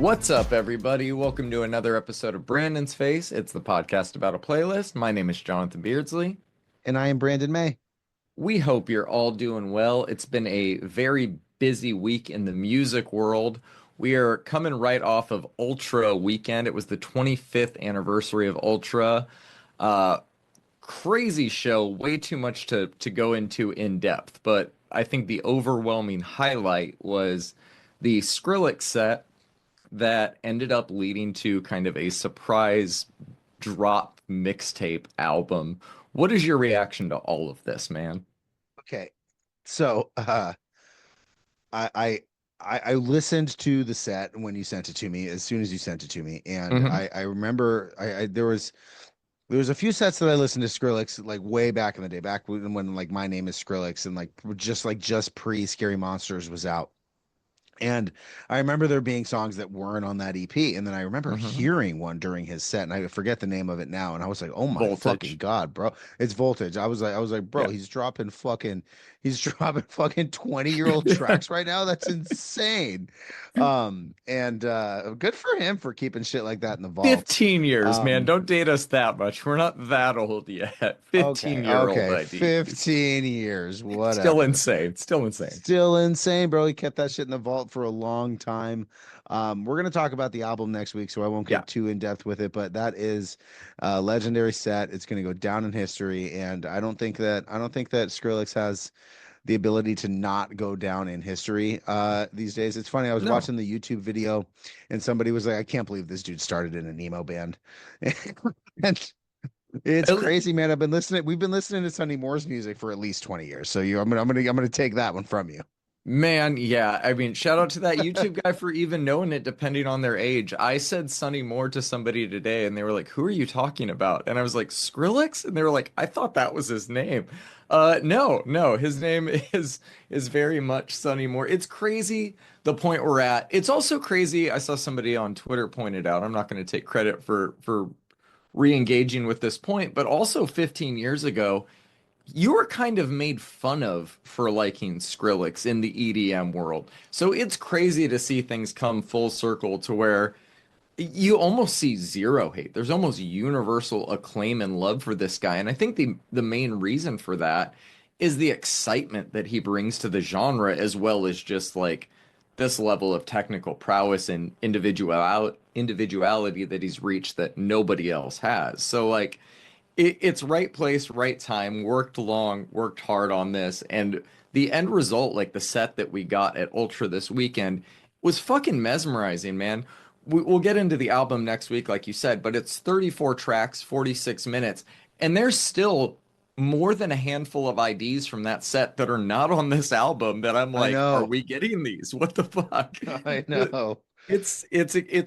What's up, everybody? Welcome to another episode of Brandon's Face. It's the podcast about a playlist. My name is Jonathan Beardsley. And I am Brandon May. We hope you're all doing well. It's been a very busy week in the music world. We are coming right off of Ultra weekend. It was the 25th anniversary of Ultra. Uh, Crazy show, way too much to go into in depth, but I think the overwhelming highlight was the Skrillex set that ended up leading to kind of a surprise drop mixtape album. What is your reaction to all of this, man? Okay. So I I I listened to the set when you sent it to me, as soon as you sent it to me. And Hmm. I remember there was a few sets that I listened to Skrillex like way back in the day, back when like My Name is Skrillex and just pre Scary Monsters was out. And I remember there being songs that weren't on that EP. And then I remember Hmm. hearing one during his set, and I forget the name of it now. And I was like, oh my fucking Voltage. God, bro. It's Voltage. I was like, bro, Yeah. he's dropping fucking 20-year-old tracks right now. That's insane. And good for him for keeping shit like that in the vaults. 15 years, man. Um, Don't date us that much. We're not that old yet. 15 okay, year old okay, IDs. 15 years, Still whatever. insane. Still insane. Still insane, bro. He kept that shit in the vault for a long time. We're gonna talk about the album next week, so I won't Yeah. get too in depth with it. But that is a legendary set. It's gonna go down in history, and I don't think that Skrillex has the ability to not go down in history these days. It's funny. I was No. watching the YouTube video, and somebody was like, "I can't believe this dude started in an emo band," and it's At le- crazy, man. I've been listening. We've been listening to Sonny Moore's music for at least 20 years. So I'm gonna take that one from you. Man, yeah. I mean, shout out to that YouTube guy for even knowing it, depending on their age. I said Sonny Moore to somebody today, and they were like, "Who are you talking about?" And I was like, "Skrillex," and they were like, "I thought that was his name." No, no, his name is very much Sonny Moore. It's crazy the point we're at. It's also crazy. I saw somebody on Twitter pointed out. I'm not going to take credit for re-engaging with this point, but also 15 years ago you were kind of made fun of for liking Skrillex in the EDM world. So it's crazy to see things come full circle to where you almost see zero hate. There's almost universal acclaim and love for this guy. And I think the main reason for that is the excitement that he brings to the genre as well as just like this level of technical prowess and individuality that he's reached that nobody else has. So like it's right place, right time, worked long, worked hard on this, and the end result, like the set that we got at Ultra this weekend, was fucking mesmerizing, man. We'll get into the album next week, like you said, but it's 34 tracks, 46 minutes, and there's still more than a handful of IDs from that set that are not on this album that I'm I like, are know. we getting these? What the fuck? I know. It's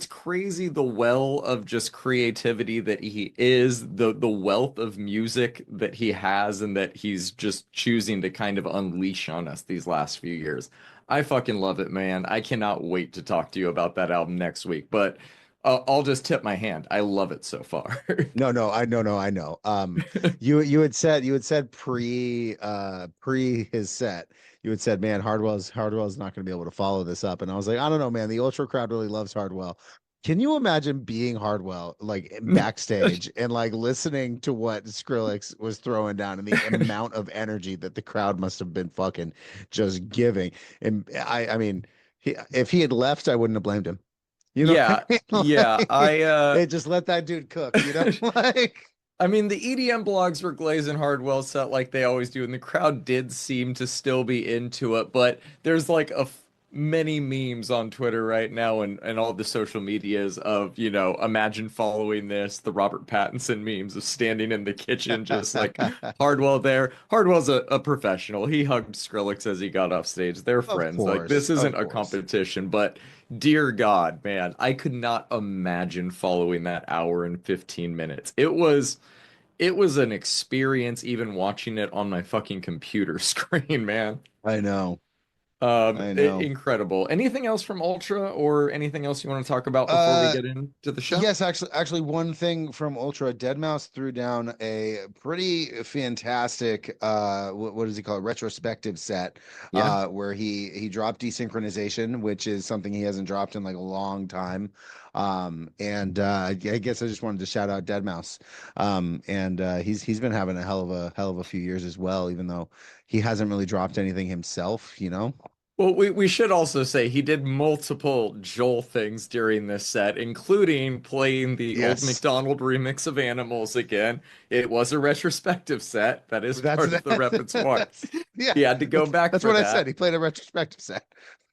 crazy the well of just creativity that he is, the wealth of music that he has and that he's just choosing to kind of unleash on us these last few years. I fucking love it, man. I cannot wait to talk to you about that album next week, but I'll just tip my hand. I love it so far. No, no, I know, no, I know. You had said pre his set, you had said, man, Hardwell's not going to be able to follow this up, and I was like, I don't know, man. The Ultra crowd really loves Hardwell. Can you imagine being Hardwell like backstage and like listening to what Skrillex was throwing down and the amount of energy that the crowd must have been fucking just giving? And I mean, if he had left, I wouldn't have blamed him. You know what Yeah, I mean? yeah. Like, hey, just let that dude cook, like I mean, the EDM blogs were glazing Hardwell set like they always do, and the crowd did seem to still be into it. But there's like many memes on Twitter right now and all the social medias of, imagine following this, the Robert Pattinson memes of standing in the kitchen, just like Hardwell there. Hardwell's a professional. He hugged Skrillex as he got off stage. They're friends. Like, this of isn't a course. competition, but dear God, man, I could not imagine following that hour and 15 minutes. It was an experience even watching it on my fucking computer screen, man. I know. I know. Incredible. Anything else from Ultra or anything else you want to talk about before we Uh, get into the show? Yes, actually, one thing from Ultra, Deadmau5 threw down a pretty fantastic, what does he call it? Retrospective set, Yeah. where he dropped desynchronization, which is something he hasn't dropped in like a long time. And I guess I just wanted to shout out Deadmau5. And he's been having a hell of a few years as well, even though he hasn't really dropped anything himself, you know? Well, we should also say he did multiple Joel things during this set, including playing the Old Yes. MacDonald remix of Animals again. It was a retrospective set. That is That's part of the repertoire. yeah, He had to go back that's for what I said. that. He played a retrospective set.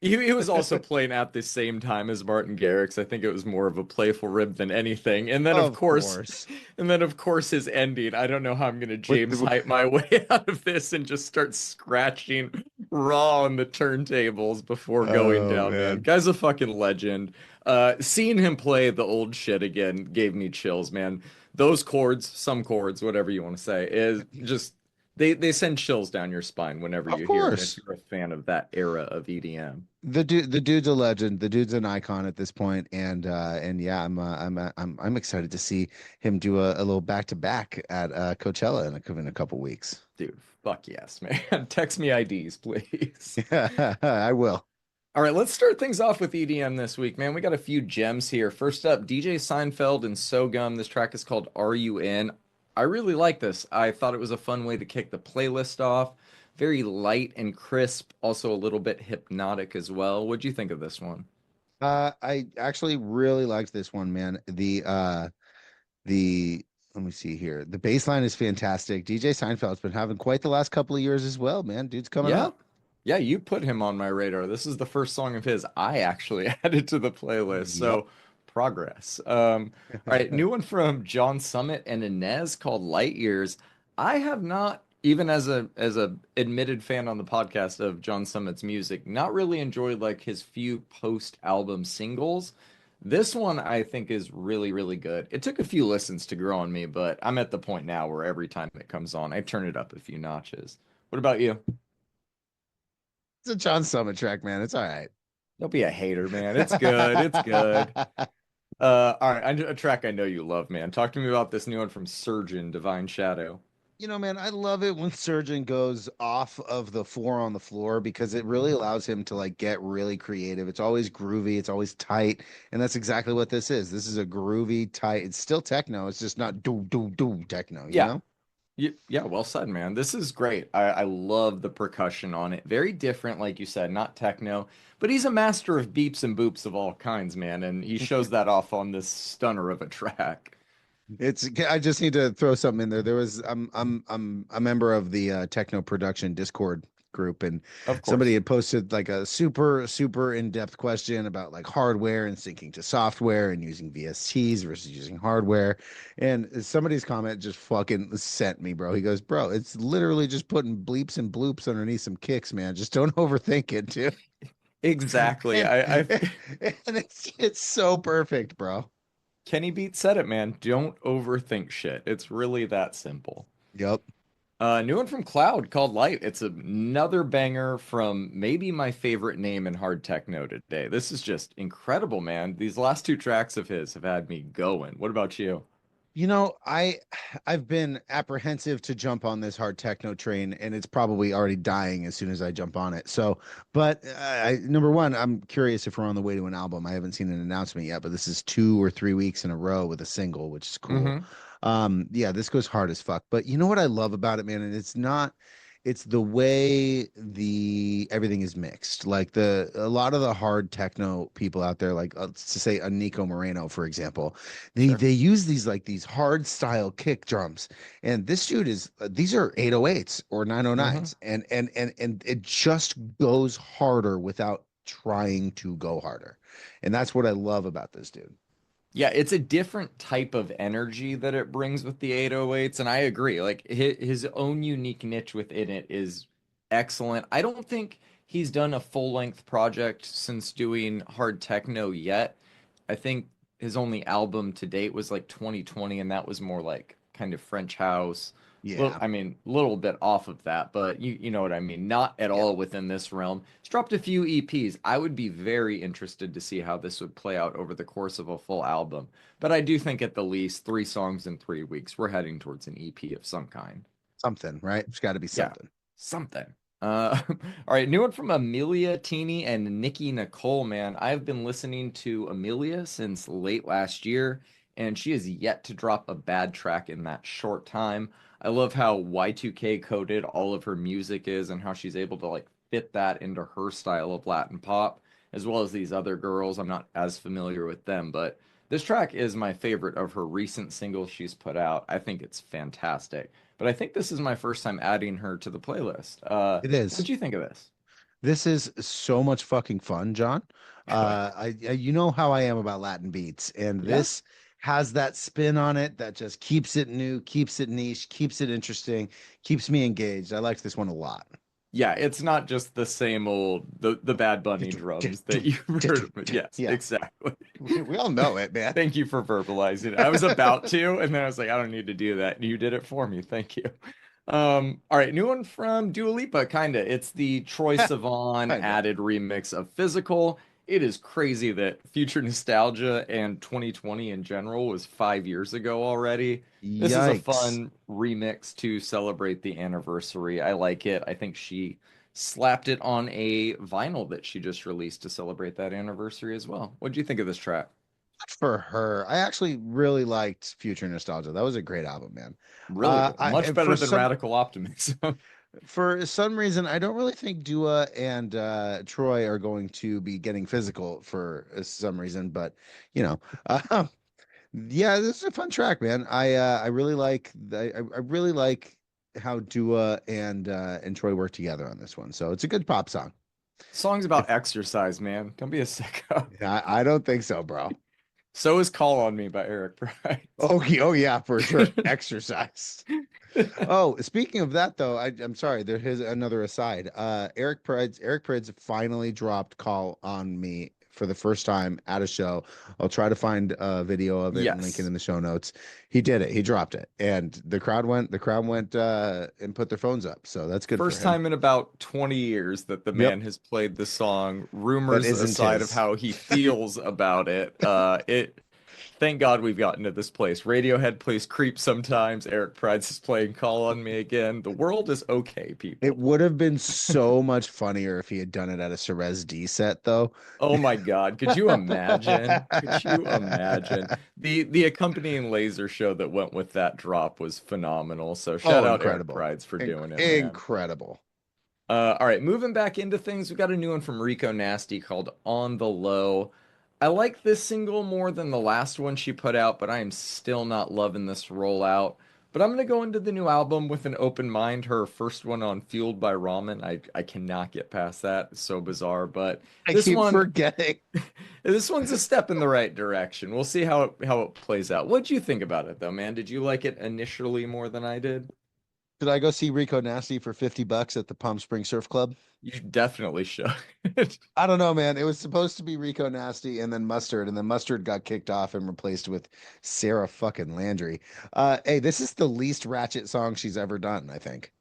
He was also playing at the same time as Martin Garrix. I think it was more of a playful rib than anything. Of course. And then of course his ending. I don't know how I'm gonna With James the hype my way out of this and just start scratching raw on the turntables before going oh down, man. man. Guy's a fucking legend. Seeing him play the old shit again gave me chills, man. Those chords, some chords, whatever you want to say, is just they send chills down your spine whenever Of you hear them if course. you're a fan of that era of EDM. The dude's a legend. The dude's an icon at this point, and yeah, I'm excited to see him do a little back to back at Coachella in a couple weeks. Dude, fuck yes, man. Text me IDs, please. Yeah, I will. All right, let's start things off with EDM this week, man. We got a few gems here. First up, DJ Seinfeld and Sogum. This track is called Are You In? I really like this. I thought it was a fun way to kick the playlist off. Very light and crisp, also a little bit hypnotic as well. What'd you think of this one? I actually really liked this one, man. The let me see here. The bass line is fantastic. DJ Seinfeld's been having quite the last couple of years as well, man. Dude's coming Yeah. up. Yeah, you put him on my radar. This is the first song of his I actually added to the playlist. Yep. So progress. All right, new one from John Summit and Inez called Light Years. I have not, even as a admitted fan on the podcast of John Summit's music, not really enjoyed like his few post-album singles. This one I think is really, really good. It took a few listens to grow on me, but I'm at the point now where every time it comes on, I turn it up a few notches. What about you? It's a John Summit track, man. It's all right. Don't be a hater, man. It's good. It's good. All right, a track I know you love, man. Talk to me about this new one from Surgeon, Divine Shadow. You know, man, I love it when Surgeon goes off of the four on the floor because it really allows him to like get really creative. It's always groovy, it's always tight, and that's exactly what this is. This is a groovy, tight. It's still techno. It's just not do do do techno, you Yeah, know? yeah, well said, man. This is great. I love the percussion on it. Very different, like you said, not techno, but he's a master of beeps and boops of all kinds, man, and he shows that off on this stunner of a track. It's I just need to throw something in there. There was I'm a member of the techno production Discord group, and Of somebody course. had posted like a super in-depth question about like hardware and syncing to software and using VSTs versus using hardware. And somebody's comment just fucking sent me, bro. He goes, "Bro, it's literally just putting bleeps and bloops underneath some kicks, man. Just don't overthink it, dude." Exactly. And, I and it's so perfect, bro. Kenny Beat said it, man. Don't overthink shit. It's really that simple. Yep. New one from Cloud called Light. It's another banger from maybe my favorite name in hard techno today. This is just incredible, man. These last two tracks of his have had me going. What about you? You know, I've been apprehensive to jump on this hard techno train, and it's probably already dying as soon as I jump on it. So, but number one, I'm curious if we're on the way to an album. I haven't seen an announcement yet, but this is 2 or 3 weeks in a row with a single, which is cool. Hmm. Yeah, this goes hard as fuck. But you know what I love about it, man, and it's the way the everything is mixed. Like a lot of the hard techno people out there, like to say a Nico Moreno, for example, Sure. they use these hard style kick drums, and this dude is these are 808s or Hmm. 909s, and it just goes harder without trying to go harder, and that's what I love about this dude. Yeah, it's a different type of energy that it brings with the 808s, and I agree. Like his own unique niche within it is excellent. I don't think he's done a full-length project since doing hard techno yet. I think his only album to date was like 2020, and that was more like kind of French house. Little, Yeah. I mean, a little bit off of that, but you know what I mean. Not at Yeah. all within this realm. It's dropped a few EPs. I would be very interested to see how this would play out over the course of a full album. But I do think at the least 3 songs in 3 weeks, we're heading towards an EP of some kind. Something, right? It's got to be Yeah, something. something. All right, new one from Amelia Teeny and Nikki Nicole, man. I've been listening to Amelia since late last year, and she has yet to drop a bad track in that short time. I love how Y2K coded all of her music is and how she's able to like fit that into her style of Latin pop, as well as these other girls. I'm not as familiar with them, but this track is my favorite of her recent singles she's put out. I think it's fantastic. But I think this is my first time adding her to the playlist. It is. What'd you think of this? This is so much fucking fun, John. Good. You know how I am about Latin beats, and Yeah. this has that spin on it that just keeps it new, keeps it niche, keeps it interesting, keeps me engaged. I like this one a lot. Yeah, it's not just the same old the Bad Bunny drums that you've heard of. Yes, Yeah, exactly. we all know it, man. Thank you for verbalizing it. I was about to, and then I was like, I don't need to do that. And you did it for me. Thank you. All right, new one from Dua Lipa, kinda. It's the Troye Sivan Kinda. added remix of Physical. It is crazy that Future Nostalgia and 2020 in general was 5 years ago already. This is a Yikes. fun remix to celebrate the anniversary. I like it. I think she slapped it on a vinyl that she just released to celebrate that anniversary as well. What do you think of this track? For her. I actually really liked Future Nostalgia. That was a great album, man. Really good. I Much and better than Radical Optimism. for some reason I don't really think Dua and Troy are going to be getting physical for some reason, but you know, uh, yeah, this is a fun track, man. I really like I really like how Dua and Troy work together on this one. So it's a good pop song. Song's If about exercise, man. Don't be a sicko. I don't think so, bro. So is Call on Me by Eric Price. Oh yeah, for sure. Exercise. Oh, speaking of that though, I'm sorry, there is another aside. Eric Prydz finally dropped Call on Me for the first time at a show. I'll try to find a video of it and link it Yes. in the show notes. He did it. He dropped it. And the crowd went and put their phones up. So that's good for First him. time in about 20 years that the Yep. man has played the song. That Rumors isn't aside of his. how he feels about it. Thank God we've gotten to this place. Radiohead plays Creep sometimes. Eric Price is playing Call on Me again. The world is okay, It people. would have been so much funnier if he had done it at a Cerez D set though. Oh my God. Could you imagine? Could you imagine? The accompanying laser show that went with that drop was phenomenal. So shout Oh, out Eric incredible. Prides for doing it, man. Incredible. All right, moving back into things, we got a new one from Rico Nasty called On the Low. I like this single more than the last one she put out, but I am still not loving this rollout. But I'm gonna go into the new album with an open mind. Her first one on Fueled by Ramen, I cannot get past that. It's so bizarre, but I this keep one forgetting. this one's a step in the right direction. We'll see how it plays out. What'd you think about it though, man? Did you like it initially more than I did? Should I go see Rico Nasty for $50 at the Palm Spring Surf Club? You definitely should. I don't know, man. It was supposed to be Rico Nasty and then Mustard got kicked off and replaced with Sarah fucking Landry. Hey, this is the least ratchet song she's ever done, I think.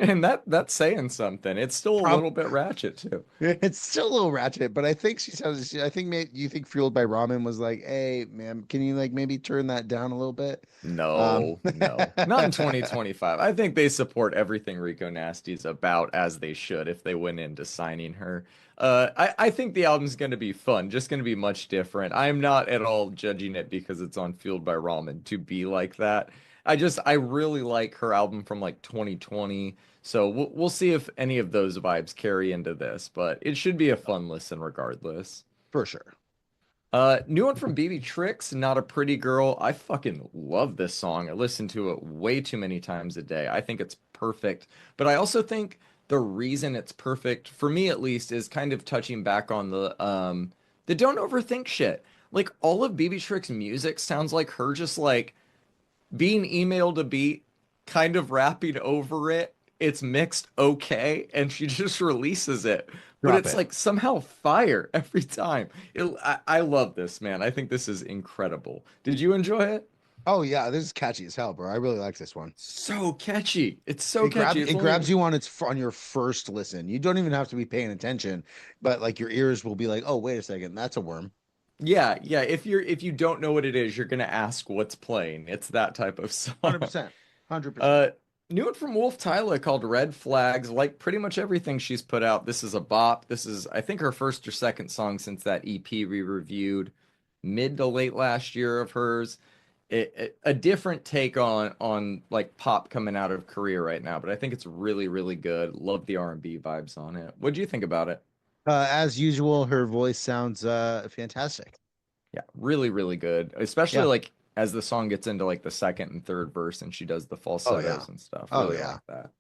And that's saying something. It's still a Prob little bit ratchet too. It's still a little ratchet, but I think she says, I think you think Fueled by Ramen was like, hey, man, can you like maybe turn that down a little bit? Um, No, no. Not in 2025. I think they support everything Rico Nasty's about as they should if they went into signing her. I think the album's going to be fun, just going to be much different. I'm not at all judging it because it's on Fueled by Ramen to be like that. I really like her album from like 2020. So we'll see if any of those vibes carry into this, but it should be a fun listen regardless. for sure. New one from BB Tricks, Not a Pretty Girl. I fucking love this song. I listen to it way too many times a day. I think it's perfect. But I also think the reason it's perfect, for me at least, is kind of touching back on the don't overthink shit. Like all of BB Tricks' music sounds like her just like being emailed a beat, kind of rapping over it. It's mixed okay, and she just releases it. But Drop it's it. like somehow fire every time. I love this, man. I think this is incredible. Did you enjoy it? Oh yeah, this is catchy as hell, bro. I really like this one. So catchy. It's so catchy. It's It only grabs you on on your first listen. You don't even have to be paying attention, but like your ears will be like, "Oh, wait a second, that's a worm." yeah, yeah. If you don't know what it is, you're gonna ask what's playing. It's that type of song. 100%. 100%. Uh, New one from Wolf Tyler called Red Flags. Like pretty much everything she's put out, this is a bop. This is, I think, her first or second song since that EP we reviewed mid to late last year of hers. A different take on like pop coming out of Korea right now, but I think it's really, really good. Love the R&B vibes on it. What do you think about it? As usual, her voice sounds fantastic. Yeah, really, really good. Especially Yeah. like as the song gets into like the second and third verse and she does the Oh yeah. falsettos and stuff. Oh Really like yeah. that.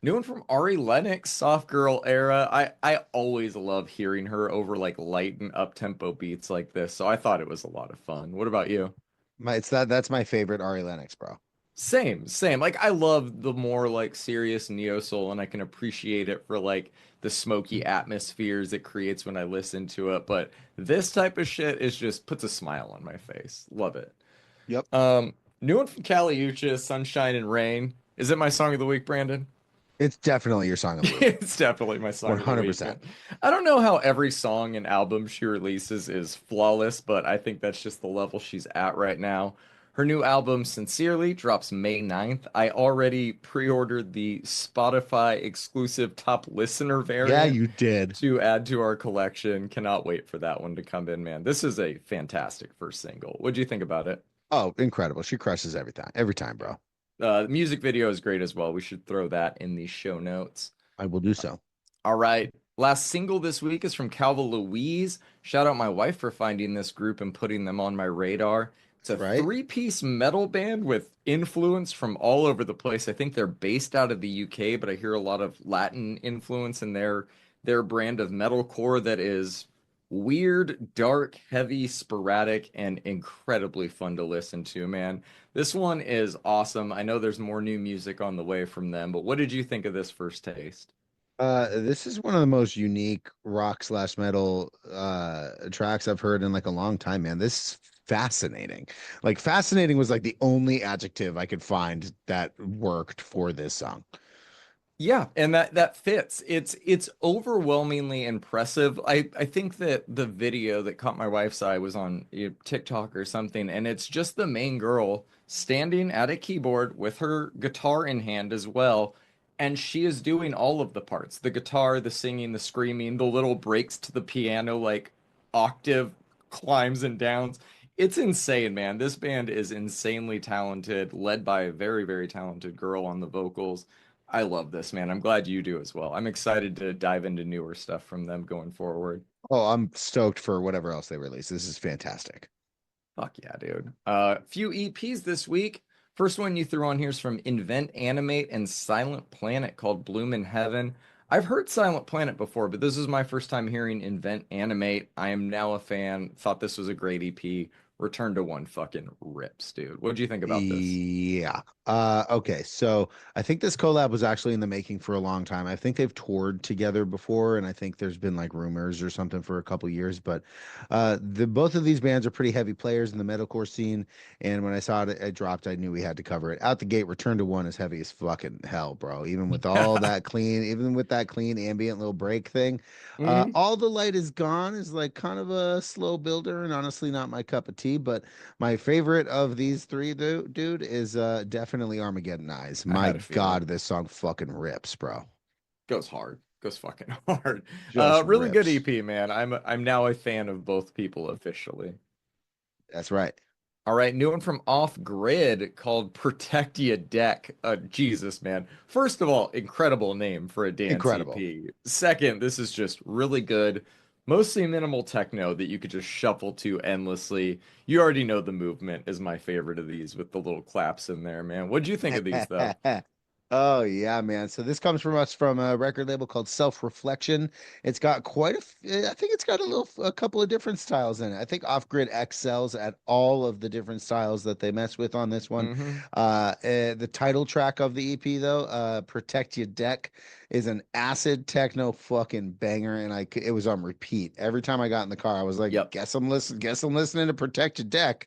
New one from Ari Lennox, Soft Girl Era. I always love hearing her over like light and up-tempo beats like this, so I thought it was a lot of fun. What about you? That's my favorite Ari Lennox, bro. Same, same. Like I love the more like serious neo soul, and I can appreciate it for like the smoky atmospheres it creates when I listen to it. But this type of shit is just puts a smile on my face. Love it. Yep. New one from Kali Uchis, Sunshine and Rain. Is it my song of the week, Brandon? It's definitely your song of the week. It's definitely my song of the week, 100%. man. I don't know how every song and album she releases is flawless, but I think that's just the level she's at right now. Her new album, Sincerely, drops May 9th. I already pre-ordered the Spotify exclusive top listener Yeah, variant you did. to add to our collection. Cannot wait for that one to come in, man. This is a fantastic first single. What do you think about it? Oh, incredible. She crushes every time. Every time, bro. The music video is great as well. We should throw that in the show notes. I will do so. All right. Last single this week is from Calva Louise. Shout out my wife for finding this group and putting them on my radar. It's a Right? three-piece metal band with influence from all over the place. I think they're based out of the UK, but I hear a lot of Latin influence in their brand of metalcore that is weird, dark, heavy, sporadic, and incredibly fun to listen to, man. This one is awesome. I know there's more new music on the way from them, but what did you think of this first taste? This is one of the most unique rock slash metal tracks I've heard in like a long time, man. This is fascinating. Like fascinating was like the only adjective I could find that worked for this song. Yeah, and that fits. It's overwhelmingly impressive. I think that the video that caught my wife's eye was on TikTok or something, and it's just the main girl standing at a keyboard with her guitar in hand as well, and she is doing all of the parts, the guitar, the singing, the screaming, the little breaks to the piano, like octave climbs and downs. It's insane, man. This band is insanely talented, led by a very, very talented girl on the vocals. I love this, man. I'm glad you do as well. I'm excited to dive into newer stuff from them going forward. Oh, I'm stoked for whatever else they release. This is fantastic. Fuck yeah, dude. Few EPs this week. First one you threw on here is from Invent Animate and Silent Planet called Bloom in Heaven. I've heard Silent Planet before, but this is my first time hearing Invent Animate. I am now a fan. Thought this was a great EP. Return to One fucking rips, dude. What do you think about this? Yeah. Okay. So I think this collab was actually in the making for a long time. I think they've toured together before, and I think there's been like rumors or something for a couple years. But the both of these bands are pretty heavy players in the metalcore scene. And when I saw it dropped, I knew we had to cover it. Out the gate, Return to One is heavy as fucking hell, bro. Even with that clean ambient little break thing. Mhm. All the Light is Gone is like kind of a slow builder and honestly not my cup of tea, but my favorite of these three, dude, is definitely Armageddon Eyes. I My had a feeling. God, this song fucking rips, bro. Goes hard. Goes fucking hard. Just Really good rips. EP, man. I'm now a fan of both people officially. That's right. All right, new one from Off Grid called Protect Ya Deck. Jesus, man. First of all, incredible name for a dance Incredible. EP. Second, this is just really good. Mostly minimal techno that you could just shuffle to endlessly. You already know the movement is my favorite of these with the little claps in there, man. What'd you think of these though? Oh yeah, man. So this comes from us from a record label called Self Reflection. It's got I think it's got a couple of different styles in it. I think Off Grid excels at all of the different styles that they mess with on this one. Hmm. The title track of the EP though, Protect Your Deck, is an acid techno fucking banger, and it was on repeat every time I got in the car. I was like, Yep. guess I'm listening to Protect Your Deck.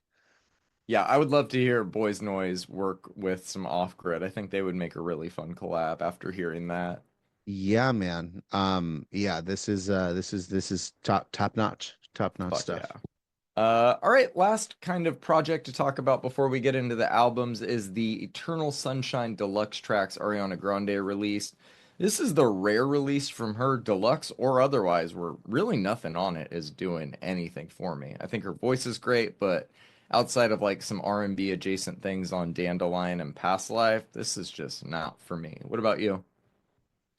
Yeah, I would love to hear Boys Noise work with some Off Grid. I think they would make a really fun collab after hearing that. Yeah, man. Yeah, this is top notch Fuck yeah. stuff. All right, last kind of project to talk about before we get into the albums is the Eternal Sunshine Deluxe tracks Ariana Grande released. This is the rare release from her, deluxe or otherwise, where really nothing on it is doing anything for me. I think her voice is great, but outside of like some R&B adjacent things on Dandelion and Past Life, this is just not for me. What about you?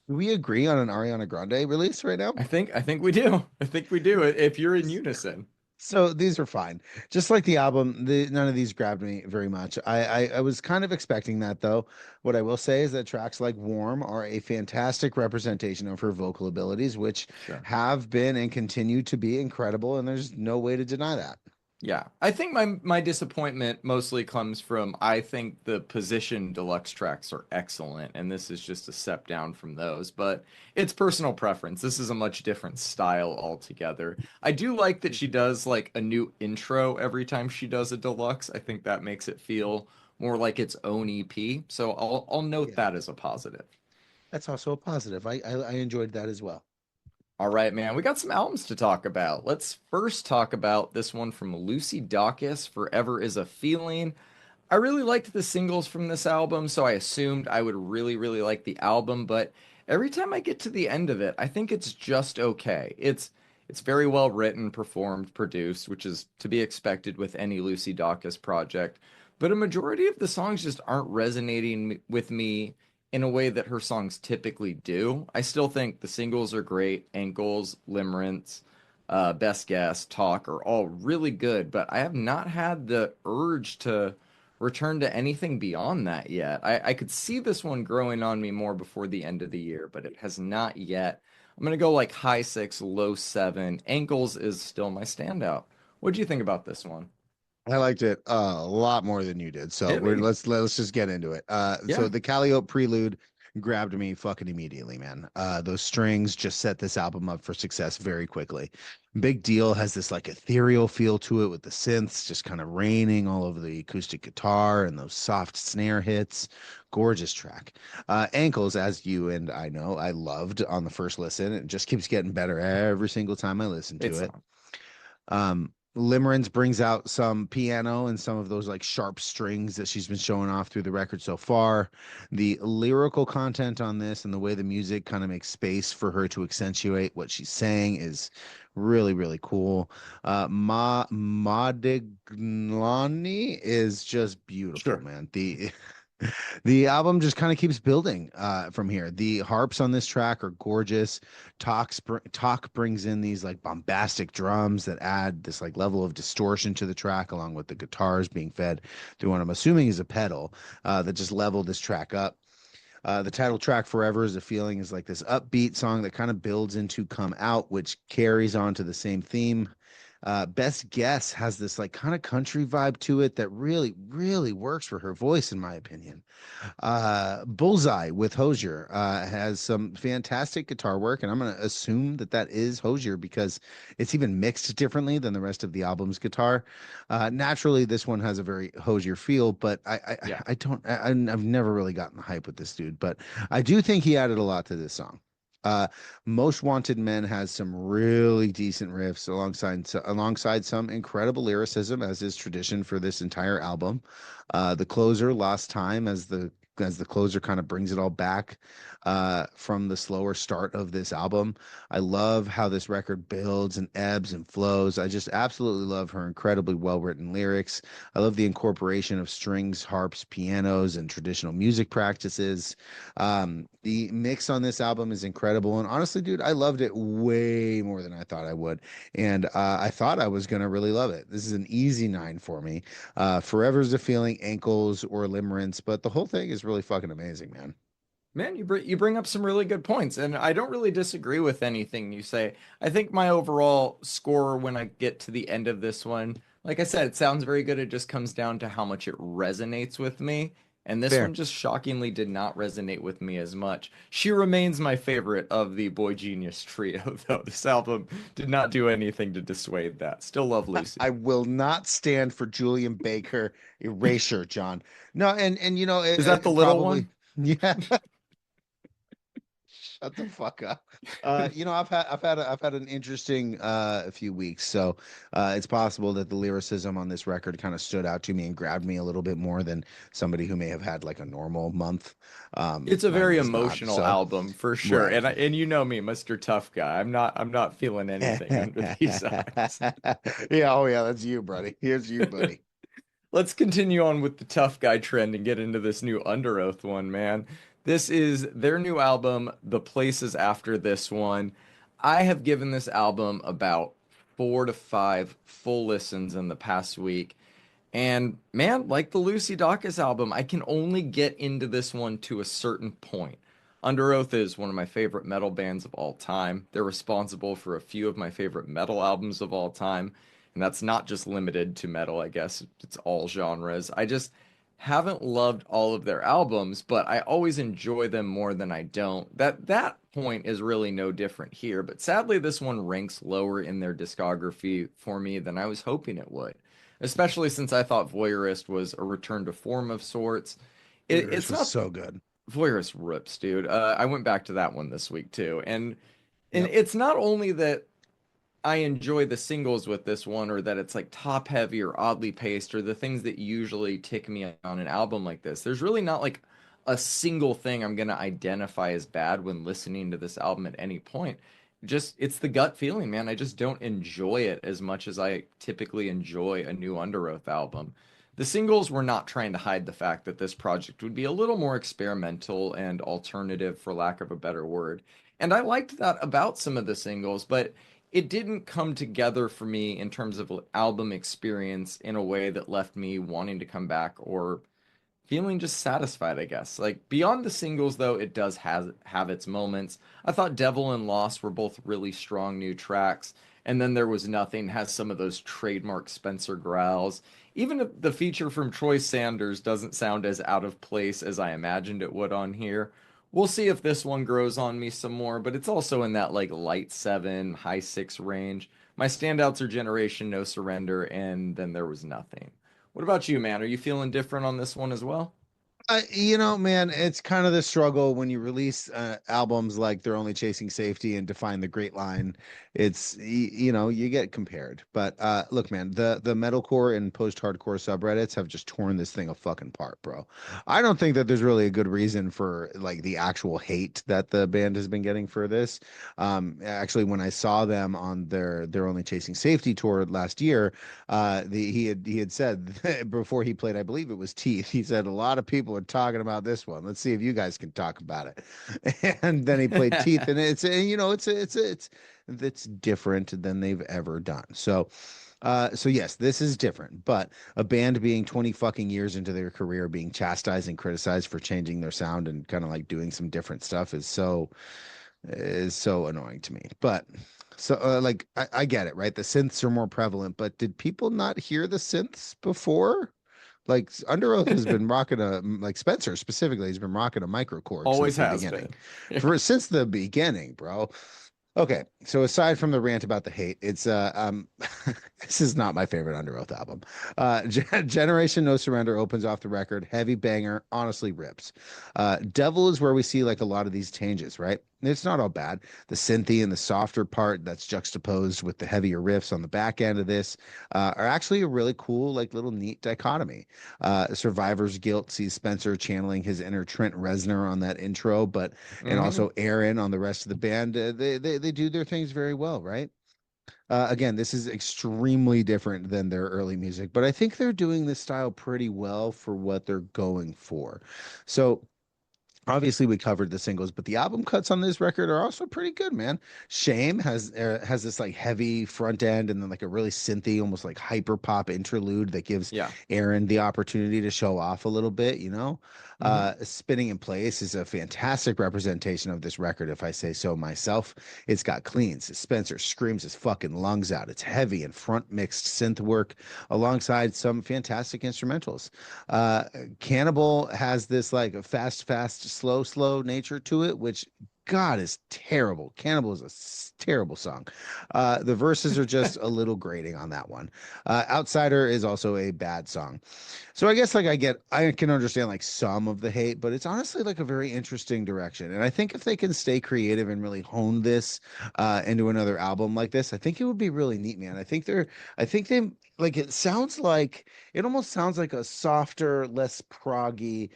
Do we agree on an Ariana Grande release right now? I think we do. I think we do. If you're in unison. So these are fine. Just like the album, none of these grabbed me very much. I was kind of expecting that though. What I will say is that tracks like Warm are a fantastic representation of her vocal abilities, which Sure. have been and continue to be incredible, and there's no way to deny that. Yeah, I think my disappointment mostly comes from I think the Position deluxe tracks are excellent, and this is just a step down from those. But it's personal preference. This is a much different style altogether. I do like that she does like a new intro every time she does a deluxe. I think that makes it feel more like its own EP. So I'll note Yeah, that as a positive. that's also a positive. I enjoyed that as well. All right, man. We got some albums to talk about. Let's first talk about this one from Lucy Dacus, Forever is a Feeling. I really liked the singles from this album, so I assumed I would really, really like the album, but every time I get to the end of it, I think it's just okay. It's very well written, performed, produced, which is to be expected with any Lucy Dacus project, but a majority of the songs just aren't resonating with me in a way that her songs typically do. I still think the singles are great, Ankles, Limerence, Best Guess, Talk are all really good, but I have not had the urge to return to anything beyond that yet. I could see this one growing on me more before the end of the year, but it has not yet. I'm gonna go like high six, low seven. Ankles is still my standout. What do you think about this one? I liked it a lot more than you did. So Hit me. let's just get into it. So Yeah, the Calliope prelude grabbed me fucking immediately, man. Those strings just set this album up for success very quickly. Big Deal has this like ethereal feel to it with the synths just kind of raining all over the acoustic guitar and those soft snare hits. Gorgeous track. Ankles, as you and I know, I loved on the first listen. It just keeps getting better every single time I listen to it's it. Limerence brings out some piano and some of those like sharp strings that she's been showing off through the record so far. The lyrical content on this and the way the music kind of makes space for her to accentuate what she's saying is really, really cool. Modigliani is just beautiful, sure. man. The album just kind of keeps building from here. The harps on this track are gorgeous. Talk brings in these like bombastic drums that add this like level of distortion to the track, along with the guitars being fed through what I'm assuming is a pedal that just leveled this track up. The title track "Forever Is a Feeling" is like this upbeat song that kind of builds into "Come Out," which carries on to the same theme. Best Guess has this like kind of country vibe to it that really, really works for her voice, in my opinion. Bullseye with Hosier has some fantastic guitar work, and I'm going to assume that that is Hosier because it's even mixed differently than the rest of the album's guitar. Naturally, this one has a very Hosier feel, but Yeah. I don't, I've never really gotten the hype with this dude, but I do think he added a lot to this song. Uh, Most Wanted Men has some really decent riffs alongside some incredible lyricism, as is tradition for this entire album. The closer, Lost Time, as the closer kind of brings it all back from the slower start of this album. I love how this record builds and ebbs and flows. I just absolutely love her incredibly well written lyrics. I love the incorporation of strings, harps, pianos, and traditional music practices. The mix on this album is incredible. And honestly, dude, I loved it way more than I thought I would. And I thought I was going to really love it. This is an easy nine for me. Forever's a Feeling, Ankles, or Limerence, but the whole thing is really fucking amazing, man. Man, you bring up some really good points, and I don't really disagree with anything you say. I think my overall score when I get to the end of this one, like I said, it sounds very good. It just comes down to how much it resonates with me. And this one Fair. just shockingly did not resonate with me as much. She remains my favorite of the Boy Genius trio, though. This album did not do anything to dissuade that. Still love I Lucy. will not stand for Julian Baker erasure, John. No, and Is that the it little probably one? yeah. Shut the fuck up. I've had an interesting few weeks, so it's possible that the lyricism on this record kind of stood out to me and grabbed me a little bit more than somebody who may have had like a normal month. It's a Mine very was not. emotional So album for sure. right. And you know me, Mr. Tough Guy. I'm not feeling anything under these eyes. Yeah, oh yeah, that's you, buddy. Here's you, buddy. Let's continue on with the tough guy trend and get into this new Underoath one, man. This is their new album, The Places After This One. I have given this album about 4 to 5 full listens in the past week. And man, like the Lucy Dacus album, I can only get into this one to a certain point. Underoath is one of my favorite metal bands of all time. They're responsible for a few of my favorite metal albums of all time. And that's not just limited to metal, I guess. It's all genres. I just haven't loved all of their albums, but I always enjoy them more than I don't. That point is really no different here, but sadly this one ranks lower in their discography for me than I was hoping it would, especially since I thought Voyeurist was a return to form of sorts. Yours It's was not so good. Voyeurist rips, dude. I went back to that one this week too, and Yep. it's not only that I enjoy the singles with this one, or that it's like top heavy or oddly paced, or the things that usually tick me on an album like this. There's really not like a single thing I'm gonna identify as bad when listening to this album at any point. Just it's the gut feeling, man. I just don't enjoy it as much as I typically enjoy a new Underoath album. The singles were not trying to hide the fact that this project would be a little more experimental and alternative, for lack of a better word. And I liked that about some of the singles, but it didn't come together for me in terms of album experience in a way that left me wanting to come back or feeling just satisfied, I guess. Like beyond the singles though, it does have its moments. I thought Devil and Lost were both really strong new tracks, and then There Was Nothing has some of those trademark Spencer growls. Even if the feature from Troy Sanders doesn't sound as out of place as I imagined it would on here. We'll see if this one grows on me some more, but it's also in that like light 7, high 6 range. My standouts are Generation, No Surrender, and Then There Was Nothing. What about you, man? Are you feeling different on this one as well? Man, it's kind of the struggle when you release albums like They're Only Chasing Safety and Define the Great Line. You get compared. But look, man, the metalcore and post-hardcore subreddits have just torn this thing a fucking part, bro. I don't think that there's really a good reason for like the actual hate that the band has been getting for this. Actually, when I saw them on their They're Only Chasing Safety tour last year, he had said before he played, I believe it was Teeth. He said a lot of people are talking about this one. Let's see if you guys can talk about it. And then he played Teeth, and it's different than they've ever done. So yes, this is different, but a band being 20 fucking years into their career being chastised and criticized for changing their sound and kind of like doing some different stuff is so annoying to me. But like I get it, right? The synths are more prevalent, but did people not hear the synths before? Like Underoath has been rocking like Spencer specifically has been rocking a microcorg since Always the has beginning. been. Since the beginning, bro. Okay, so aside from the rant about the hate, it's this is not my favorite Underoath album. Generation No Surrender opens off the record, heavy banger, honestly rips. Devil is where we see like a lot of these changes, right? It's not all bad. The synthy and the softer part that's juxtaposed with the heavier riffs on the back end of this are actually a really cool, like little neat dichotomy. Survivor's Guilt sees Spencer channeling his inner Trent Reznor on that intro, but and Hmm. also Aaron on the rest of the band. They do their things very well, right? Again, this is extremely different than their early music, but I think they're doing this style pretty well for what they're going for. So Obviously, we covered the singles, but the album cuts on this record are also pretty good, man. Shame has this like heavy front end and then like a really synthy, almost like hyper pop interlude that gives Yeah. Aaron the opportunity to show off a little bit, you know. Hmm. Spinning in Place is a fantastic representation of this record, if I say so myself. It's got cleans. Spencer screams his fucking lungs out. It's heavy and front mixed synth work alongside some fantastic instrumentals. Uh, Cannibal has this like fast, fast, slow, slow nature to it, which God is terrible. Cannibal is a terrible song. The verses are just a little grating on that one. Outsider is also a bad song. So I guess like I can understand like some of the hate, but it's honestly like a very interesting direction. And I think if they can stay creative and really hone this into another album like this, I think it would be really neat, man. I think they like it almost sounds like a softer, less proggy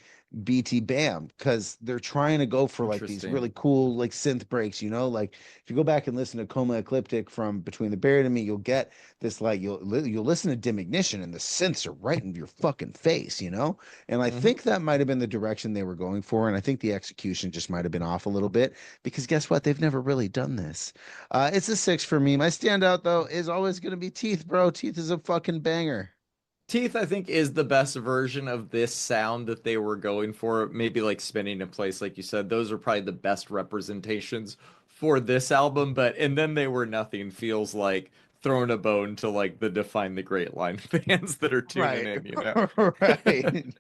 BT Bam because they're trying to go for like these Interesting. really cool like synth breaks, you know, like if you go back and listen to Coma Ecliptic from Between the Buried and Me, you'll get this like you'll listen to Dim Ignition and the synths are right in your fucking face, you know? And I Hmm. think that might have been the direction they were going for, and I think the execution just might have been off a little bit because guess what? They've never really done this. It's a six for me. My standout though is always going to be Teeth, bro. Teeth is a fucking banger. Teeth, I think, is the best version of this sound that they were going for. Maybe like Spinning in Place, like you said, those are probably the best representations for this album. But and then they were nothing feels like throwing a bone to like the Define the Great line fans that are tuning Right. in, you know. Right.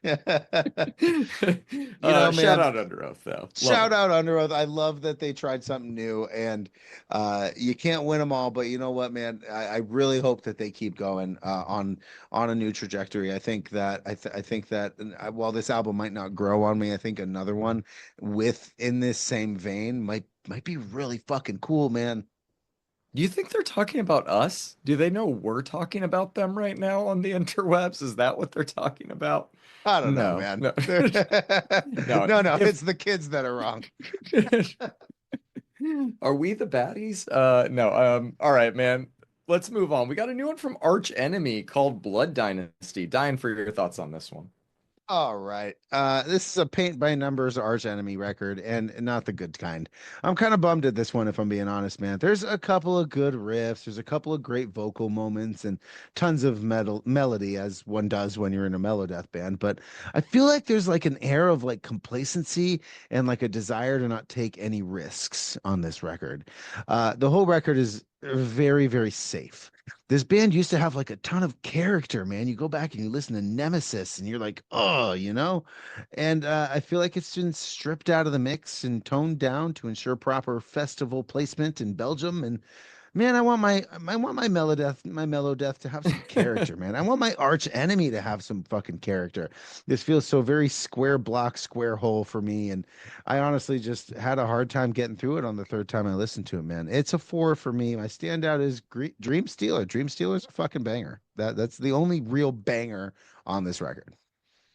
You know, Shout man, out Underoath though. Love shout them. out Underoath. I love that they tried something new, and you can't win them all, but you know what, man? I really hope that they keep going on a new trajectory. I think that while this album might not grow on me, I think another one within this same vein might be really fucking cool, man. Do you think they're talking about us? Do they know we're talking about them right now on the interwebs? Is that what they're talking about? I don't know, No, man. no, no. No, If it's the kids that are wrong. are we the baddies? No. All right, man. Let's move on. We got a new one from Arch Enemy called Blood Dynasty. Dying for your thoughts on this one. All right. This is a paint by numbers arch enemy record and not the good kind. I'm kind of bummed at this one, if I'm being honest, man. There's a couple of good riffs, there's a couple of great vocal moments and tons of metal melody as one does when you're in a melodeath band. But I feel like there's like an air of like complacency and like a desire to not take any risks on this record. The whole record is very, very safe. This band used to have like a ton of character, man. You go back and you listen to Nemesis and you're like, oh, you know? And I feel like it's been stripped out of the mix and toned down to ensure proper festival placement in Belgium. And man, I want my mellow death to have some character, man. I want my arch enemy to have some fucking character. This feels so very square block, square hole for me, and I honestly just had a hard time getting through it on the third time I listened to it, man. It's a four for me. My standout is Dream Stealer. Dream Stealer's a fucking banger. That's the only real banger on this record.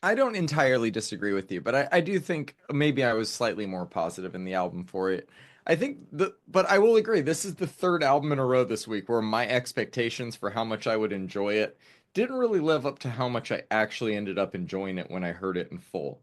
I don't entirely disagree with you, but I do think maybe I was slightly more positive in the album for it. I think but I will agree, this is the third album in a row this week where my expectations for how much I would enjoy it didn't really live up to how much I actually ended up enjoying it when I heard it in full.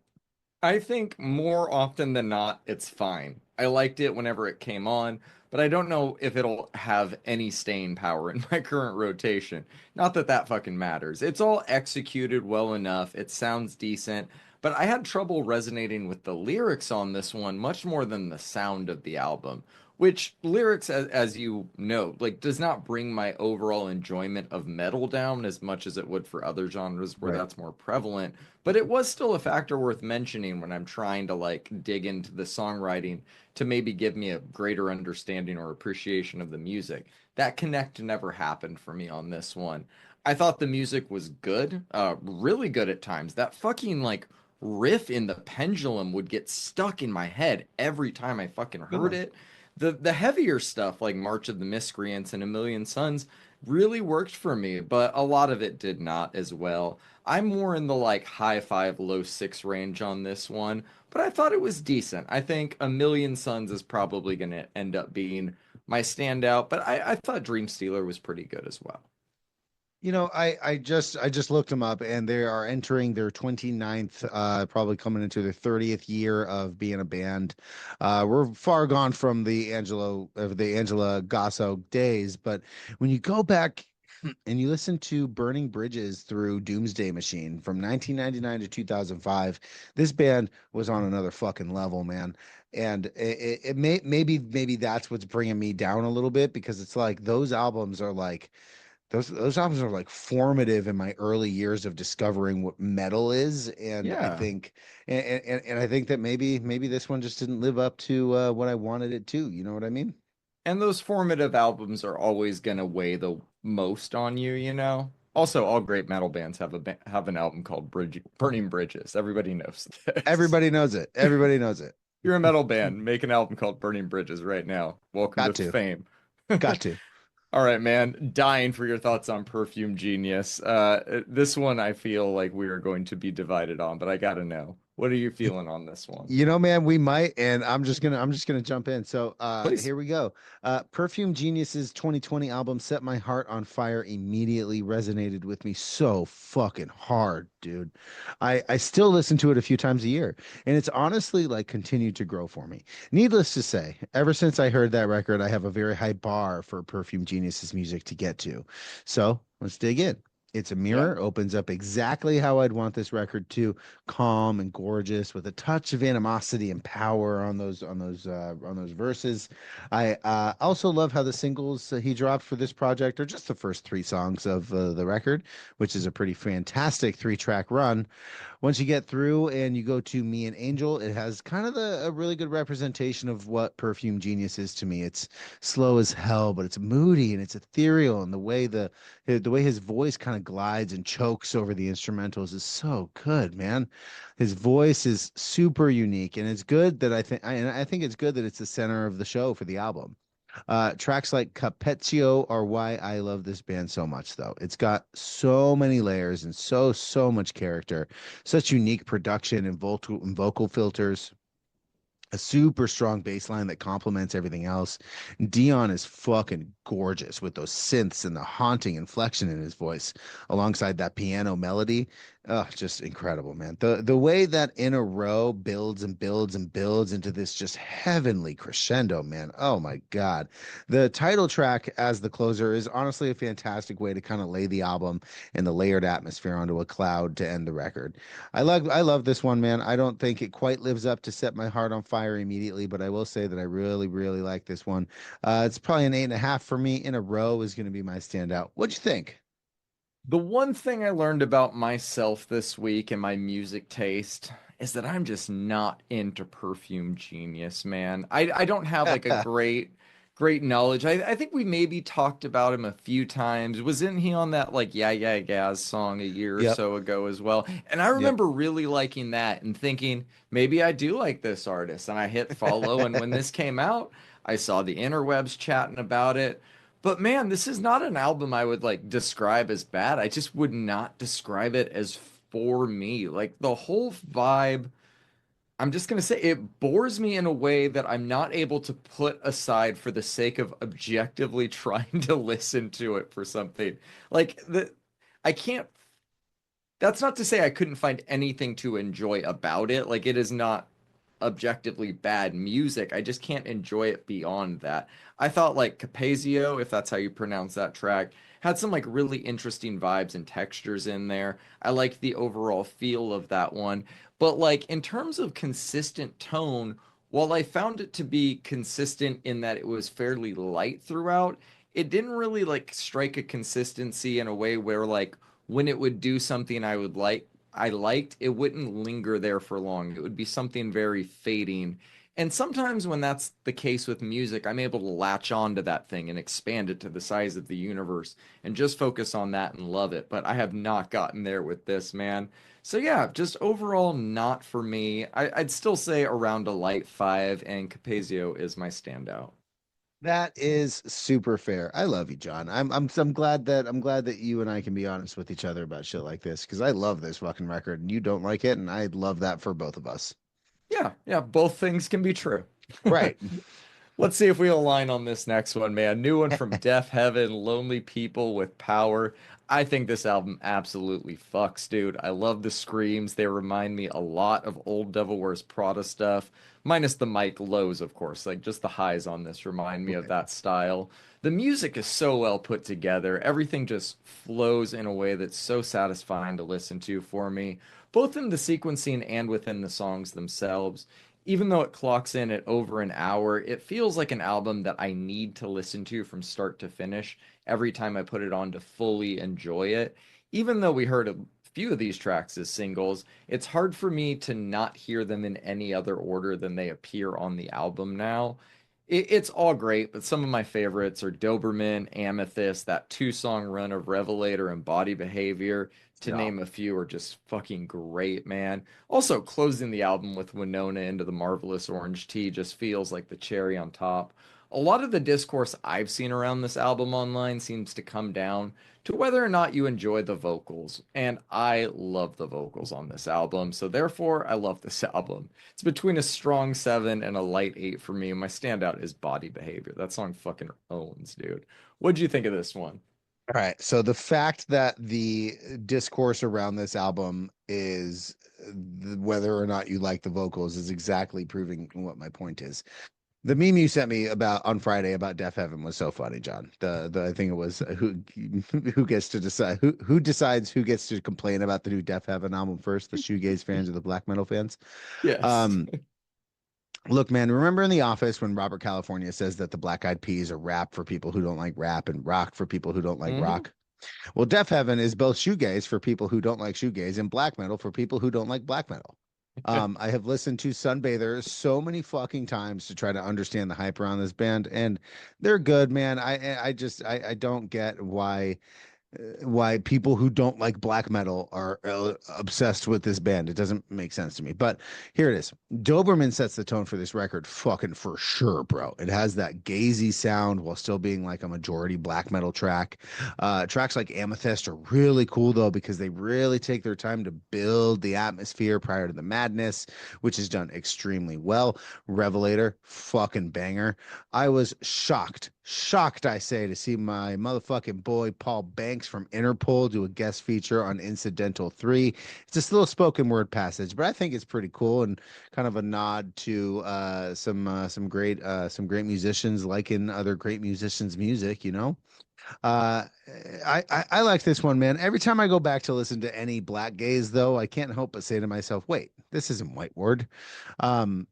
I think more often than not, it's fine. I liked it whenever it came on, but I don't know if it'll have any staying power in my current rotation. Not that that fucking matters. It's all executed well enough. It sounds decent, but I had trouble resonating with the lyrics on this one much more than the sound of the album. Which lyrics, as you know, like does not bring my overall enjoyment of metal down as much as it would for other genres where Right. that's more prevalent. But it was still a factor worth mentioning when I'm trying to like dig into the songwriting to maybe give me a greater understanding or appreciation of the music. That connect never happened for me on this one. I thought the music was good, really good at times. That fucking like riff in the pendulum would get stuck in my head every time I fucking Good heard one. it. The heavier stuff like March of the Miscreants and A Million Suns really worked for me, but a lot of it did not as well. I'm more in the like high five, low six range on this one, but I thought it was decent. I think A Million Suns is probably going to end up being my standout, but I thought Dream Stealer was pretty good as well. I just looked them up and they are entering their 29th, probably coming into their 30th year of being a band. We're far gone from the Angela Gasso days, but when you go back and you listen to Burning Bridges through Doomsday Machine from 1999 to 2005, this band was on another fucking level, man. And maybe that's what's bringing me down a little bit because it's like those albums are like formative in my early years of discovering what metal is, and I Yeah. think and I think that maybe this one just didn't live up to what I wanted it to. You know what I mean? And those formative albums are always going to weigh the most on you, you know? Also, all great metal bands have an album called Burning Bridges. Everybody knows this. Everybody knows it. Everybody knows it. You're a metal band, make an album called Burning Bridges right now. Welcome to Got to. fame. Got to. All right, man. Dying for your thoughts on Perfume Genius. This one I feel like we are going to be divided on, but I gotta know. What are you feeling on this one? Man, we might, and I'm just gonna jump in. So Please. here we go. Perfume Genius's 2020 album Set My Heart on Fire immediately resonated with me so fucking hard, dude. I still listen to it a few times a year, and it's honestly like continued to grow for me. Needless to say, ever since I heard that record, I have a very high bar for Perfume Genius's music to get to. So let's dig in. It's a Yeah. mirror, opens up exactly how I'd want this record to, calm and gorgeous with a touch of animosity and power on those verses. I also love how the singles he dropped for this project are just the first three songs of the record, which is a pretty fantastic three-track run. Once you get through and you go to Me and Angel, it has kind of a really good representation of what Perfume Genius is to me. It's slow as hell, but it's moody and it's ethereal, and the way his voice kind of glides and chokes over the instrumentals is so good, man. His voice is super unique, and it's good that I think it's good that it's the center of the show for the album. Tracks like Capezio are why I love this band so much, though. It's got so many layers and so much character, such unique production and vocal filters, a super strong bass line that complements everything else. Dion is fucking gorgeous with those synths and the haunting inflection in his voice alongside that piano melody. Oh, just incredible, man. The way that In a Row builds and builds and builds into this just heavenly crescendo, man. Oh my God. The title track as the closer is honestly a fantastic way to kind of lay the album and the layered atmosphere onto a cloud to end the record. I love this one, man. I don't think it quite lives up to Set My Heart on Fire immediately, but I will say that I really like this one. It's probably an 8.5 for me. In a Row is going to be my standout. What'd you think? The one thing I learned about myself this week and my music taste is that I'm just not into Perfume Genius, man. I don't have like a great knowledge. I think we maybe talked about him a few times. Wasn't he on that like Yeah Yeah Gaz song a year or Yep. so ago as well? And I Yep. remember really liking that and thinking maybe I do like this artist. And I hit follow, and when this came out, I saw the interwebs chatting about it. But man, this is not an album I would like describe as bad. I just would not describe it as for me. Like the whole vibe, I'm just gonna say it bores me in a way that I'm not able to put aside for the sake of objectively trying to listen to it for something. Like I can't that's not to say I couldn't find anything to enjoy about it. Like it is not objectively bad music. I just can't enjoy it beyond that. I thought like Capezio, if that's how you pronounce that track, had some like really interesting vibes and textures in there. I liked the overall feel of that one. But like in terms of consistent tone, while I found it to be consistent in that it was fairly light throughout, it didn't really like strike a consistency in a way where like when it would do something I liked, it wouldn't linger there for long. It would be something very fading. And sometimes when that's the case with music, I'm able to latch on to that thing and expand it to the size of the universe and just focus on that and love it. But I have not gotten there with this, man. So yeah, just overall not for me. I'd still say around a light five, and Capezio is my standout. That is super fair. I love you, John. I'm glad that you and I can be honest with each other about shit like this because I love this fucking record and you don't like it, and I love that for both of us. Yeah, yeah, both things can be true. Right. Let's see if we align on this next one, man. New one from Deafheaven, Lonely People with Power. I think this album absolutely fucks, dude. I love the screams. They remind me a lot of old Devil Wears Prada stuff, minus the mic lows, of course. Like just the highs on this remind me of Right. that style. The music is so well put together. Everything just flows in a way that's so satisfying to listen to for me, both in the sequencing and within the songs themselves. Even though it clocks in at over an hour, it feels like an album that I need to listen to from start to finish every time I put it on to fully enjoy it. Even though we heard a few of these tracks as singles, it's hard for me to not hear them in any other order than they appear on the album now. It's all great, but some of my favorites are Doberman, Amethyst, that two-song run of Revelator and Body Behavior, to Yeah. name a few, are just fucking great, man. Also, closing the album with Winona into the Marvelous Orange Tea just feels like the cherry on top. A lot of the discourse I've seen around this album online seems to come down to whether or not you enjoy the vocals. And I love the vocals on this album, so therefore I love this album. It's between a strong 7 and a light 8 for me. My standout is Body Behavior. That song fucking owns, dude. What'd you think of this one? All right. So the fact that the discourse around this album is whether or not you like the vocals is exactly proving what my point is. The meme you sent me about on Friday about Deafheaven was so funny, John. The I think it was who gets to decide who decides who gets to complain about the new Deafheaven album first, the shoegaze fans or the black metal fans. Yes. Um, Look, man, remember in The Office when Robert California says that the Black Eyed Peas are rap for people who don't like rap and rock for people who don't like Hmm. rock? Well, Deafheaven is both shoegaze for people who don't like shoegaze and black metal for people who don't like black metal. I have listened to Sunbather so many fucking times to try to understand the hype around this band, and they're good, man. I don't get why people who don't like black metal are obsessed with this band. It doesn't make sense to me. But here it is. Doberman sets the tone for this record, fucking for sure, bro. It has that gazy sound while still being like a majority black metal track. Tracks like Amethyst are really cool though because they really take their time to build the atmosphere prior to the madness, which is done extremely well. Revelator, fucking banger. I was shocked, I say, to see my motherfucking boy Paul Banks from Interpol do a guest feature on Incidental 3. It's just a little spoken word passage, but I think it's pretty cool and kind of a nod to some great musicians liking other great musicians' music, you know. Uh, I like this one, man. Every time I go back to listen to any Black Gaze, though, I can't help but say to myself, "Wait, this isn't White Ward." Um,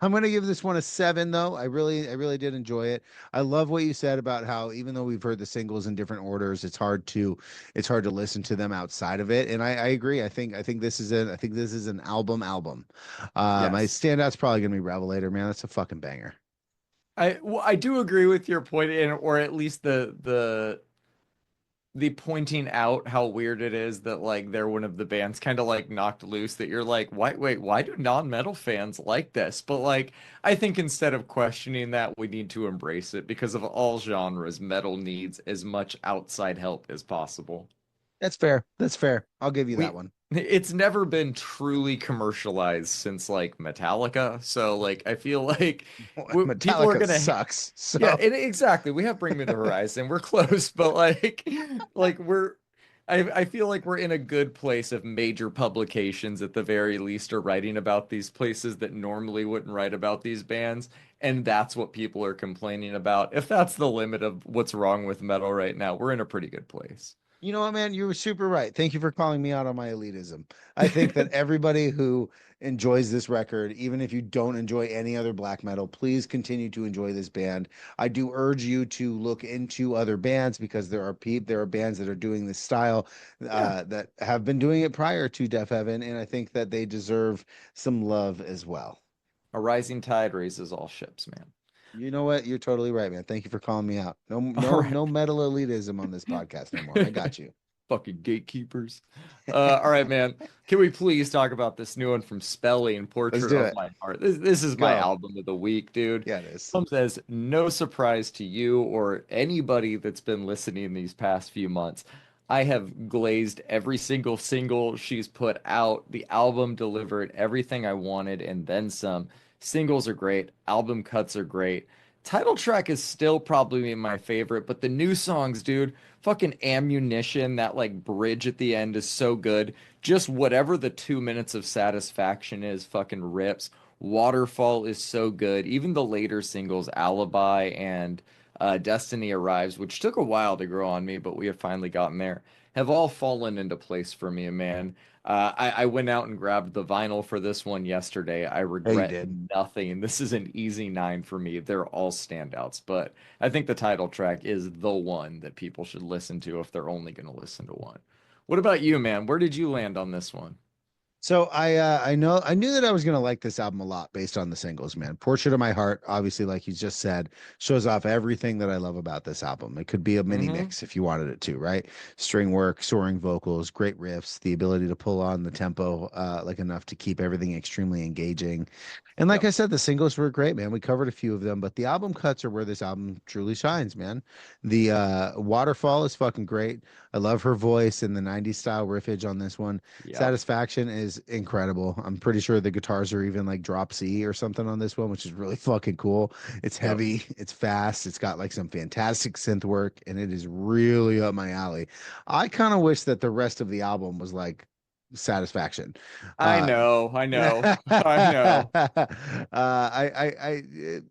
I'm gonna give this one a 7, though. I really did enjoy it. I love what you said about how even though we've heard the singles in different orders, it's hard to listen to them outside of it. And I agree. I think this is an album. My Yes. standout's probably gonna be Revelator, man. That's a fucking banger. I do agree with your point, and or at least the pointing out how weird it is that like they're one of the bands kind of like knocked loose that you're like, why do non-metal fans like this? But like I think instead of questioning that, we need to embrace it because of all genres, metal needs as much outside help as possible. That's fair. That's fair. I'll give you that We one. it's never been truly commercialized since like Metallica, so like I feel like people are Metallica gonna sucks. yeah, So exactly. We have Bring Me the Horizon. We're close, but like I feel like we're in a good place if major publications at the very least are writing about these places that normally wouldn't write about these bands, and that's what people are complaining about. If that's the limit of what's wrong with metal right now, we're in a pretty good place. you know what, man? You were super right. Thank you for calling me out on my elitism. I think that everybody who enjoys this record, even if you don't enjoy any other black metal, please continue to enjoy this band. I do urge you to look into other bands because there are bands that are doing this style Yeah, that have been doing it prior to Deafheaven, and I think that they deserve some love as well. a rising tide raises all ships, man. You know what? You're totally right, man. Thank you for calling me out. All right. No metal elitism on this podcast no more. I got you. Fucking gatekeepers. All right, man. Can we please talk about this new one from Spelling, Let's Portrait do of it. My Heart? This is my Go. album of the week, dude. Yeah, it is. Comes as no surprise to you or anybody that's been listening these past few months. I have glazed every single single she's put out. The album delivered everything I wanted and then some. Singles are great. Album cuts are great. Title track is still probably my favorite, but the new songs, dude, fucking Ammunition, that like bridge at the end is so good. Just whatever the 2 minutes of satisfaction is, fucking rips. Waterfall is so good. Even the later singles, Alibi and Destiny Arrives, which took a while to grow on me, but we have finally gotten there, have all fallen into place for me, man. I went out and grabbed the vinyl for this one yesterday. I Yeah, you regret did. nothing. This is an easy nine for me. They're all standouts, but I think the title track is the one that people should listen to if they're only going to listen to one. What about you, man? Where did you land on this one? So I knew that I was gonna like this album a lot based on the singles, man. Portrait of My Heart, obviously, like you just said, shows off everything that I love about this album. It could be a mini Mm-hmm. mix if you wanted it to, right? String work, soaring vocals, great riffs, the ability to pull on the tempo like enough to keep everything extremely engaging. And like Yep. I said, the singles were great, man. We covered a few of them, but the album cuts are where this album truly shines, man. The Waterfall is fucking great. I love her voice and the 90s style riffage on this one. Yep. Satisfaction is incredible. I'm pretty sure the guitars are even like drop C or something on this one, which is really fucking cool. It's Yep. heavy, it's fast, it's got like some fantastic synth work, and it is really up my alley. I kind of wish that the rest of the album was like Satisfaction. I Uh, know. I know. I know. I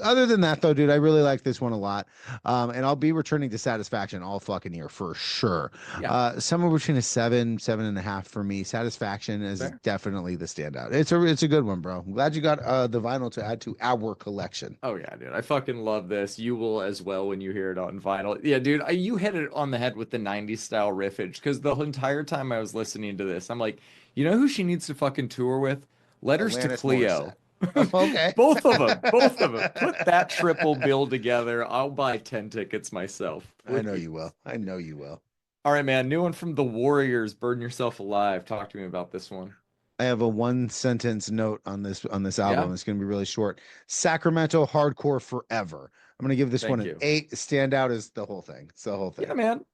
other than that though, dude, I really like this one a lot. And I'll be returning to Satisfaction all fucking year for sure. Yeah. Somewhere between a 7, 7.5 for me. Satisfaction is Fair. definitely the standout. It's a good one, bro. I'm glad you got the vinyl to add to our collection. Oh yeah, dude. I fucking love this. You will as well when you hear it on vinyl. Yeah, dude, you hit it on the head with the 90s style riffage because the entire time I was listening to this, I'm like, you know who she needs to fucking tour with? Letters to Alanis Cleo. Morissette. Okay. Both of them. Both of them. Put that triple bill together. I'll buy 10 tickets myself. I Would know you? you will. I know you will. All right, man. New one from the Warriors. Burn Yourself Alive. Talk to me about this one. I have a one sentence note on this Yeah. album. It's going to be really short. Sacramento hardcore forever. I'm going to give this one Thank an you. 8. Standout is the whole thing. It's the whole Yeah, thing. man.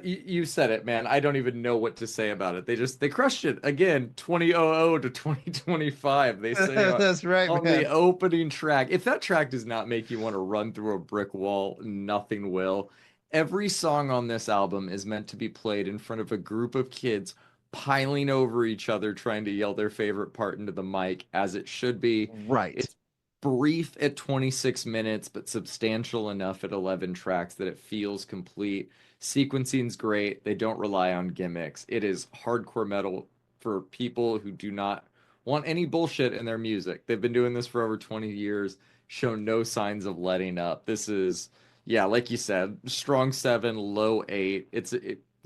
You said it, man. I don't even know what to say about it. They crushed it again, 2000 to 2025. They say That's right, on the man. opening track. If that track does not make you want to run through a brick wall, nothing will. Every song on this album is meant to be played in front of a group of kids piling over each other, trying to yell their favorite part into the mic, as it should be. Right. It's brief at 26 minutes, but substantial enough at 11 tracks that it feels complete. Sequencing's great. They don't rely on gimmicks. It is hardcore metal for people who do not want any bullshit in their music. They've been doing this for over 20 years, shown no signs of letting up. This is, yeah, like you said, strong 7, low 8.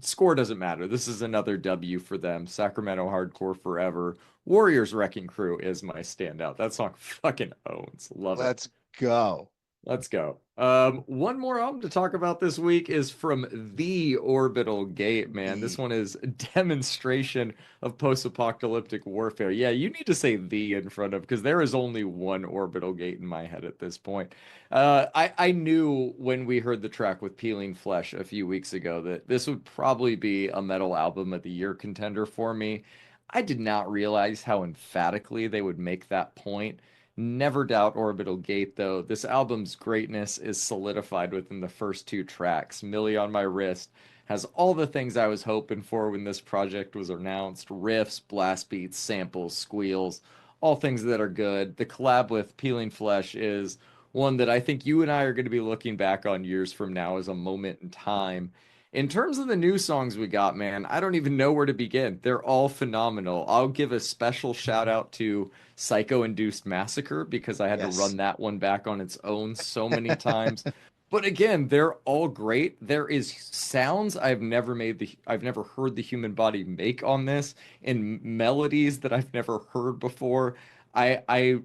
Score doesn't matter. This is another W for them. Sacramento hardcore forever. Warriors Wrecking Crew is my standout. That song fucking owns. Love it. Let's go. Let's go. One more album to talk about this week is from the Orbital Gate, man. This The one is a demonstration of post-apocalyptic warfare. Yeah, you need to say the in front of because there is only one Orbital Gate in my head at this point. I knew when we heard the track with Peeling Flesh a few weeks ago that this would probably be a metal album of the year contender for me. I did not realize how emphatically they would make that point. Never doubt Orbital Gate, though. This album's greatness is solidified within the first two tracks. Millie on My Wrist has all the things I was hoping for when this project was announced: riffs, blast beats, samples, squeals, all things that are good. The collab with Peeling Flesh is one that I think you and I are going to be looking back on years from now as a moment in time. In terms of the new songs we got, man, I don't even know where to begin. They're all phenomenal. I'll give a special shout out to Psycho-Induced Massacre because I had to yes. run that one back on its own so many times. But again, they're all great. There is sounds I've never heard the human body make on this, and melodies that I've never heard before. I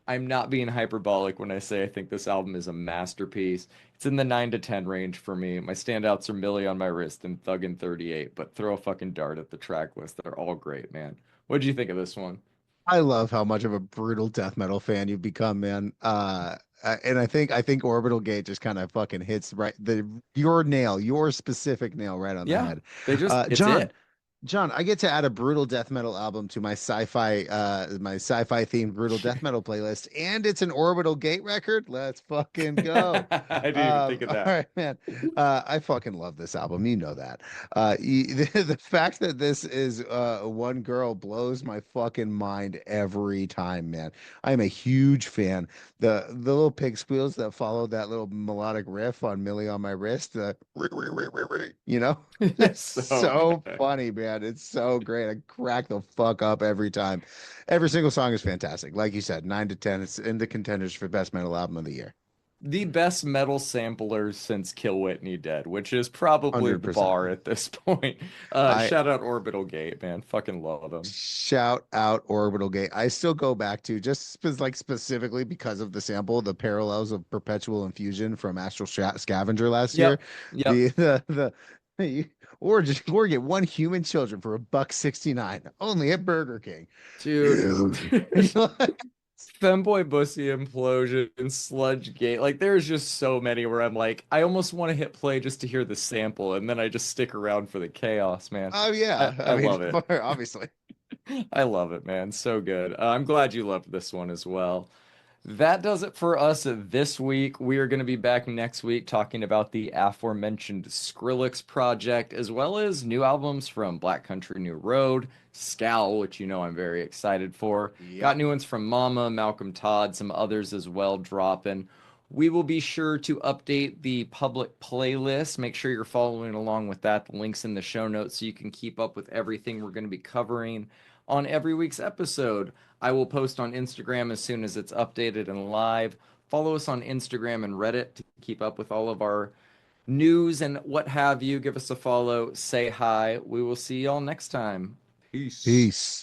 I'm not being hyperbolic when I say I think this album is a masterpiece. It's in the 9 to 10 range for me. My standouts are Millie on My Wrist and Thuggin' 38, but throw a fucking dart at the track list. They're all great, man. What did you think of this one? I love how much of a brutal death metal fan you've become, man. And I think Orbital Gate just kind of fucking hits right your specific nail right on the Yeah, head. they just, it's John, it. John, I get to add a brutal death metal album to my sci-fi themed brutal death metal playlist, and it's an Orbital Gate record. Let's fucking go. I didn't even think of All that. right, man. I fucking love this album. You know that. The fact that this is one girl blows my fucking mind every time, man. I am a huge fan. The little pig squeals that follow that little melodic riff on Millie on My Wrist, you know? It's Just so so good. funny, man. It's so great. I crack the fuck up every time. Every single song is fantastic. Like you said, 9 to 10. It's in the contenders for best metal album of the year. The best metal samplers since Kill Whitney Dead, which is probably the 100%. bar at this point. I Shout out Orbital Gate, man. Fucking love them. shout out Orbital Gate. I still go back to just like specifically because of the sample, the parallels of Perpetual Infusion from Scavenger last year. Yep. Yep. The or get one human children for $1.69 only at Burger King. Dude. Femboy Bussy Implosion, Sludge Gate. Like there's just so many where I'm like, I almost want to hit play just to hear the sample, and then I just stick around for the chaos, man. Oh I, yeah, I I mean, love it. obviously. I love it, man. So good. I'm glad you loved this one as well. That does it for us this week. We are going to be back next week talking about the aforementioned Skrillex project, as well as new albums from Black Country New Road, Scowl, which you know I'm very excited for. Got Yep. new ones from Mama, Malcolm Todd, some others as well dropping. We will be sure to update the public playlist. Make sure you're following along with that. The link's in the show notes so you can keep up with everything we're going to be covering on every week's episode. I will post on Instagram as soon as it's updated and live. Follow us on Instagram and Reddit to keep up with all of our news and what have you. Give us a follow, say hi. We will see y'all next time. Peace. Peace.